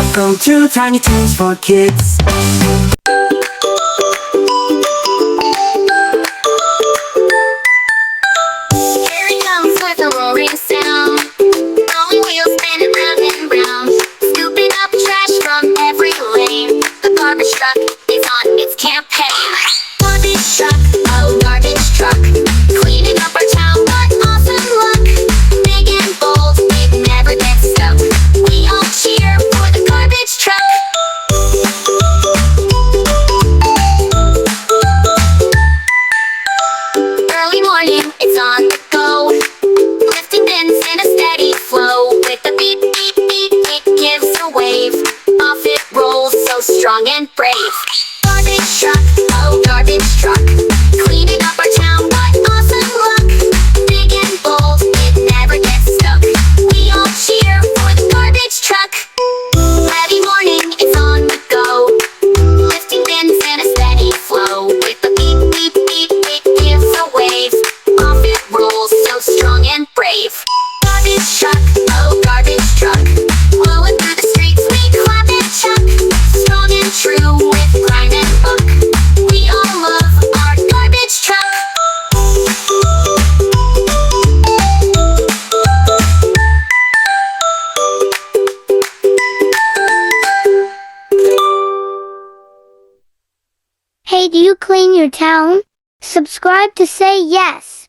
Welcome to Tiny Toons for Kids. Here it comes with a roaring sound, rolling wheels spinning round and round, scooping up trash from every lane. The garbage truck is on its campaign. Garbage truck, oh garbage truck, cleaning up our town, what awesome luck. Big and bold, it never gets stuck. We all cheer for the garbage truck. Early morning, it's on the go, lifting bins in a steady flow. With the beep, beep, beep, it gives a wave. Off it rolls, so strong and brave. Garbage truck, oh garbage truck, cleaning up our town, what awesome luck. Big and bold, it never gets stuck. We all cheer for the garbage truck. Heavy morning, it's on the go, lifting bins in a steady flow. With the beep, beep, beep, it gives a wave. Off it rolls, so strong and brave. Garbage truck, oh garbage truck, blowing through the streets, we clap and chuck. Strong and true with grind and book, we all love our garbage truck. Hey, do you clean your town? Subscribe to say yes.